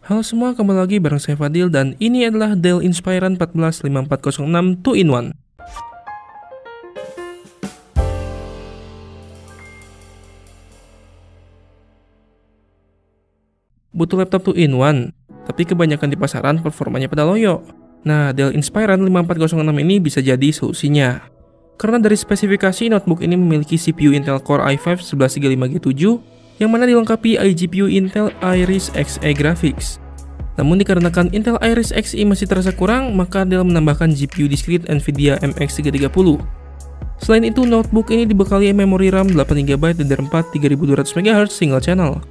Halo semua, kembali lagi bareng saya Fadil dan ini adalah Dell Inspiron 145406 2-in-1. Butuh laptop 2-in-1, tapi kebanyakan di pasaran performanya pada loyo. Nah, Dell Inspiron 5406 ini bisa jadi solusinya. Karena dari spesifikasi, notebook ini memiliki CPU Intel Core i5 1135G7 yang mana dilengkapi iGPU Intel Iris Xe Graphics. Namun dikarenakan Intel Iris Xe masih terasa kurang, maka Dell menambahkan GPU discrete Nvidia MX330. Selain itu, notebook ini dibekali memori RAM 8GB DDR4 3200MHz single channel.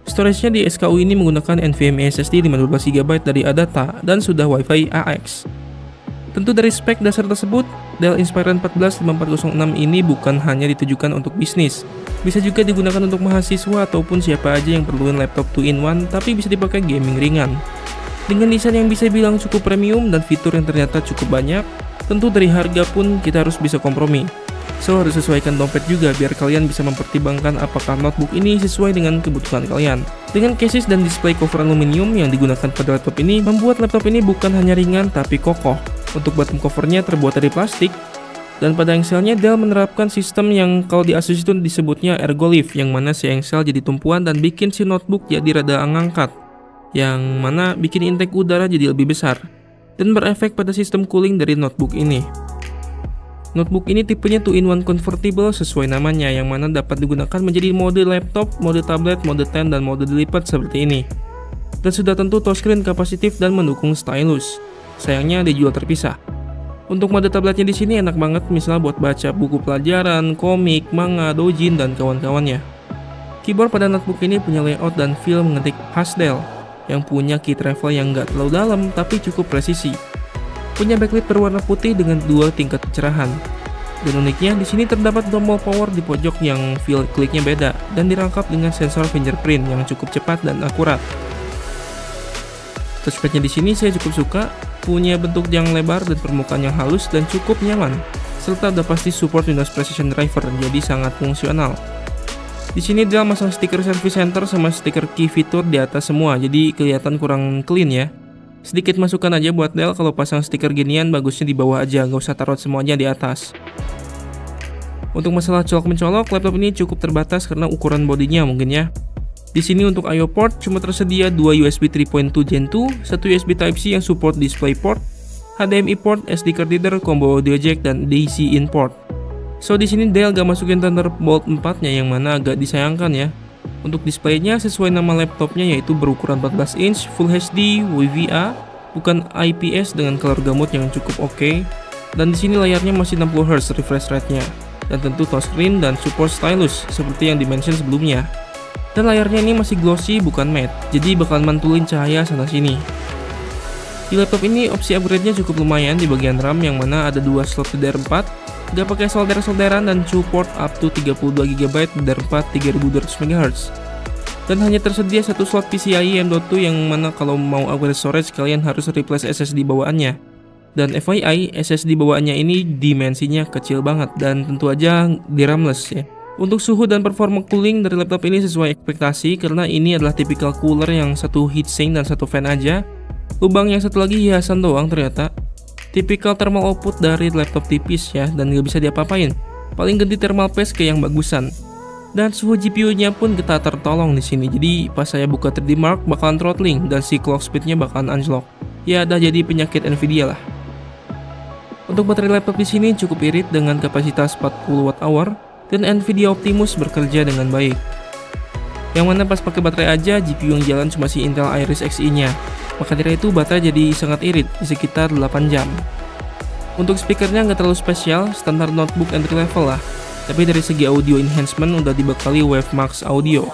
Storage-nya di SKU ini menggunakan NVMe SSD 512GB dari Adata dan sudah Wi-Fi AX. Tentu dari spek dasar tersebut, Dell Inspiron 145406 ini bukan hanya ditujukan untuk bisnis. Bisa juga digunakan untuk mahasiswa ataupun siapa aja yang perluin laptop 2-in-1 tapi bisa dipakai gaming ringan. Dengan desain yang bisa bilang cukup premium dan fitur yang ternyata cukup banyak, tentu dari harga pun kita harus bisa kompromi. So, harus sesuaikan dompet juga biar kalian bisa mempertimbangkan apakah notebook ini sesuai dengan kebutuhan kalian. Dengan cases dan display cover aluminium yang digunakan pada laptop ini, membuat laptop ini bukan hanya ringan tapi kokoh. Untuk bottom covernya terbuat dari plastik, dan pada engselnya Dell menerapkan sistem yang kalau di Asus itu disebutnya ergolift, yang mana si engsel jadi tumpuan dan bikin si notebook jadi rada ngangkat, yang mana bikin intake udara jadi lebih besar, dan berefek pada sistem cooling dari notebook ini. Notebook ini tipenya 2-in-1 convertible sesuai namanya, yang mana dapat digunakan menjadi mode laptop, mode tablet, mode stand, dan mode dilipat seperti ini. Dan sudah tentu touchscreen kapasitif dan mendukung stylus. Sayangnya dijual terpisah. Untuk mode tabletnya di sini enak banget, misalnya buat baca buku pelajaran, komik, manga, doujin, dan kawan-kawannya. Keyboard pada notebook ini punya layout dan feel mengetik khas Dell, yang punya key travel yang nggak terlalu dalam tapi cukup presisi. Punya backlit berwarna putih dengan dua tingkat kecerahan. Dan uniknya di sini terdapat tombol power di pojok yang feel kliknya beda dan dirangkap dengan sensor fingerprint yang cukup cepat dan akurat. Touchpadnya di sini saya cukup suka, punya bentuk yang lebar dan permukaan yang halus dan cukup nyaman, serta udah pasti support Windows Precision Driver, jadi sangat fungsional. Di sini Dell masang stiker Service Center sama stiker key fitur di atas semua, jadi kelihatan kurang clean ya. Sedikit masukan aja buat Dell, kalau pasang stiker ginian bagusnya di bawah aja, nggak usah taruh semuanya di atas. Untuk masalah colok-mencolok, laptop ini cukup terbatas karena ukuran bodinya mungkin ya. Di sini untuk I/O port cuma tersedia 2 USB 3.2 Gen 2, 1 USB Type-C yang support DisplayPort, HDMI port, SD card reader, combo audio jack, dan DC in port. So di sini Dell gak masukin Thunderbolt 4-nya, yang mana agak disayangkan ya. Untuk displaynya sesuai nama laptopnya, yaitu berukuran 14 inch, Full HD, WVA, bukan IPS dengan color gamut yang cukup oke. Dan di sini layarnya masih 60Hz refresh rate-nya, dan tentu touchscreen dan support stylus seperti yang dimention sebelumnya. Dan layarnya ini masih glossy bukan matte, jadi bakal mantulin cahaya sana sini. Di laptop ini opsi upgrade-nya cukup lumayan di bagian RAM, yang mana ada 2 slot DDR4, gak pakai solder-solderan dan support up to 32GB DDR4 3200MHz. Dan hanya tersedia 1 slot PCIe M.2 yang mana kalau mau upgrade storage kalian harus replace SSD bawaannya. Dan FYI, SSD bawaannya ini dimensinya kecil banget dan tentu aja di RAM-less ya. Untuk suhu dan performa cooling dari laptop ini sesuai ekspektasi, karena ini adalah tipikal cooler yang satu heatsink dan satu fan aja. Lubang yang satu lagi hiasan doang ternyata. Tipikal thermal output dari laptop tipis ya, dan nggak bisa diapa-apain. Paling ganti thermal paste ke yang bagusan. Dan suhu GPU-nya pun kita tertolong di sini. Jadi pas saya buka 3D Mark bakalan throttling dan si clock speed-nya bakalan unlock. Ya dah jadi penyakit Nvidia lah. Untuk baterai laptop di sini cukup irit dengan kapasitas 40 Wh. Dan Nvidia Optimus bekerja dengan baik. Yang mana pas pakai baterai aja, GPU yang jalan cuma si Intel Iris Xe-nya. Maka dari itu baterai jadi sangat irit di sekitar 8 jam. Untuk speakernya nggak terlalu spesial, standar notebook entry level lah. Tapi dari segi audio enhancement udah dibekali Wavemax Audio.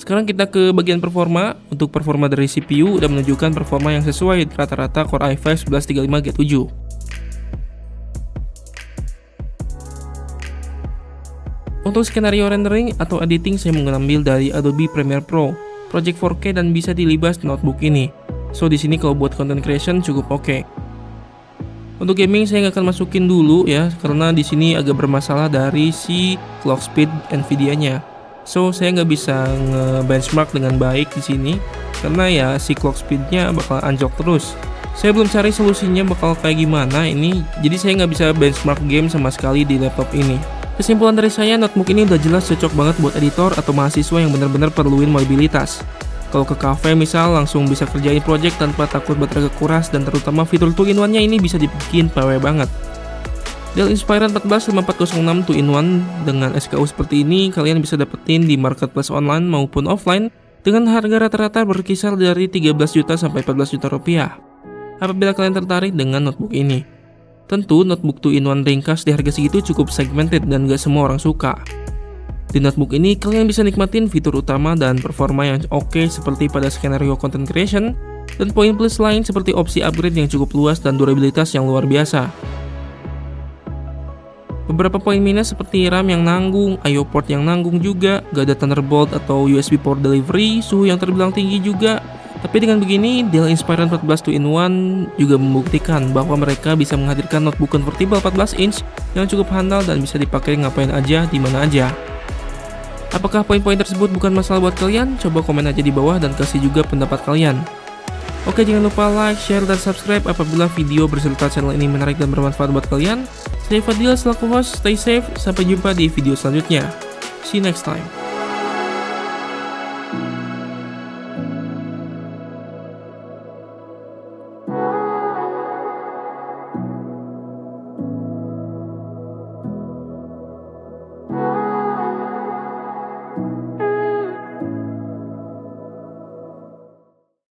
Sekarang kita ke bagian performa. Untuk performa dari CPU udah menunjukkan performa yang sesuai rata-rata Core i5 1135G7. Untuk skenario rendering atau editing saya mengambil dari Adobe Premiere Pro, Project 4K dan bisa dilibas notebook ini. So di sini kalau buat content creation cukup oke. Untuk gaming saya nggak akan masukin dulu ya, karena di sini agak bermasalah dari si clock speed Nvidia-nya. So saya nggak bisa nge-benchmark dengan baik di sini, karena ya si clock speed-nya bakal anjlok terus. Saya belum cari solusinya bakal kayak gimana ini, jadi saya nggak bisa benchmark game sama sekali di laptop ini. Kesimpulan dari saya, notebook ini udah jelas cocok banget buat editor atau mahasiswa yang benar-benar perluin mobilitas. Kalau ke cafe misal langsung bisa kerjain project tanpa takut baterai kekuras, dan terutama fitur 2-in-1-nya ini bisa dibikin PW banget. Dell Inspiron 14 5406 2-in-1 dengan SKU seperti ini kalian bisa dapetin di marketplace online maupun offline dengan harga rata-rata berkisar dari 13 juta sampai 14 juta rupiah. Apabila kalian tertarik dengan notebook ini. Tentu notebook 2-in-1 ringkas di harga segitu cukup segmented dan gak semua orang suka. Di notebook ini kalian bisa nikmatin fitur utama dan performa yang oke seperti pada skenario content creation, dan poin plus lain seperti opsi upgrade yang cukup luas dan durabilitas yang luar biasa. Beberapa poin minus seperti RAM yang nanggung, I/O port yang nanggung juga, gak ada Thunderbolt atau USB port delivery, suhu yang terbilang tinggi juga. Tapi dengan begini, Dell Inspiron 14 2-in-1 juga membuktikan bahwa mereka bisa menghadirkan notebook convertible 14 inch yang cukup handal dan bisa dipakai ngapain aja, di mana aja. Apakah poin-poin tersebut bukan masalah buat kalian? Coba komen aja di bawah dan kasih juga pendapat kalian. Oke, jangan lupa like, share, dan subscribe apabila video berserta channel ini menarik dan bermanfaat buat kalian. Saya Fadil selaku host, stay safe, sampai jumpa di video selanjutnya. See you next time.